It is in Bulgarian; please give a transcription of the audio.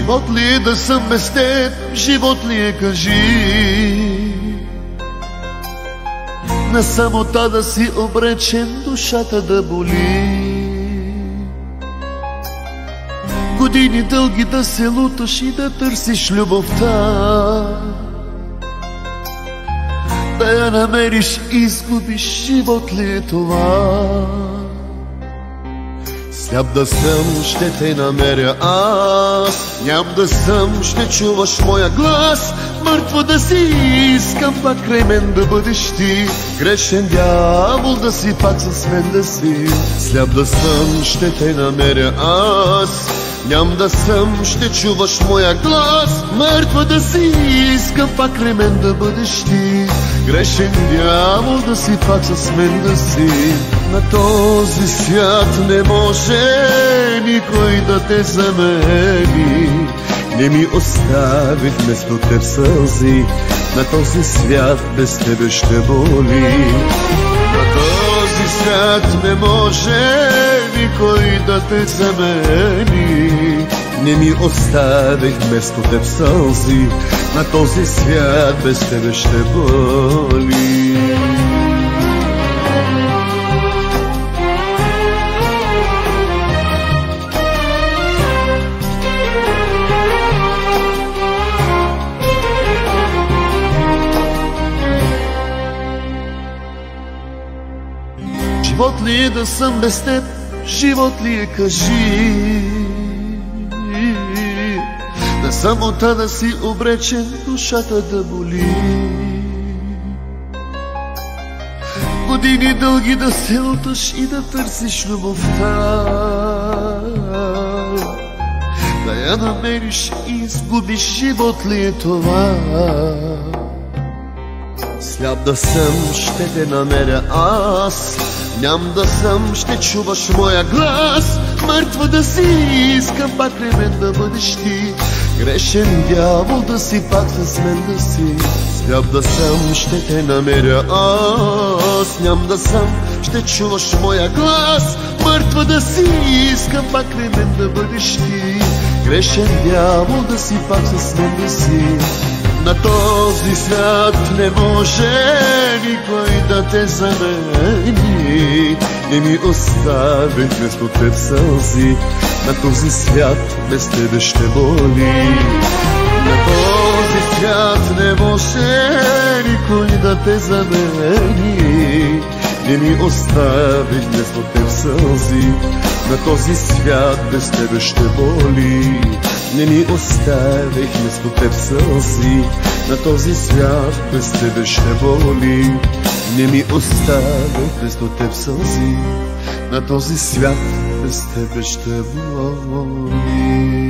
Живот ли е да съм без теб, живот ли е, кажи? На самота да си обречен, душата да боли. Години дълги да се луташ и да търсиш любовта, да я намериш и изгубиш, живот ли е това? Сляп да съм, ще те намеря аз, ням да съм, ще чуваш моя глас. Мъртво да си искам, пак край мен да бъдеш ти. Грешен дявол да си, пак с мен да си. Сляп да съм, ще те намеря аз, ням да съм, ще чуваш моя глас. Мъртва да си искам, пак край мен да бъдеш ти. Грешен дявол да си, пак с мен да си. На този свят не може никой да те замени. Не ми остави вместо теб сълзи, на този свят без тебе ще боли. На този свят не може никой да те замени. Не ми остави вместо теб сълзи, на този свят без тебе ще боли. Живот ли е да съм без теб, живот ли е, кажи? На самота да си обречен, душата да боли. Години дълги да се луташ и да търсиш любовта, да я намериш и изгубиш, живот ли е това? Сляп да съм, ще те намеря аз, ням да съм, ще чуваш моя глас. Мъртва да си искам, пак край мен да бъдеш ти. Грешен дявол да си, пак с мен да си. Сляп да съм, ще те намеря аз, ням да съм, ще чуваш моя глас. Мъртва да си искам, пак край мен да бъдеш ти. Грешен дявол да си, пак с мен да си. На този свят не може никой да те замени. Не ми остави вместо теб сълзи, на този свят без тебе ще боли. На този свят не може никой да те замени. Не ми остави вместо теб сълзи, на този свят без тебе ще боли. Не ми оставих вместо теб сълзи, на този свят без тебе ще боли. Не ми оставих вместо теб сълзи, на този свят без тебе ще боли.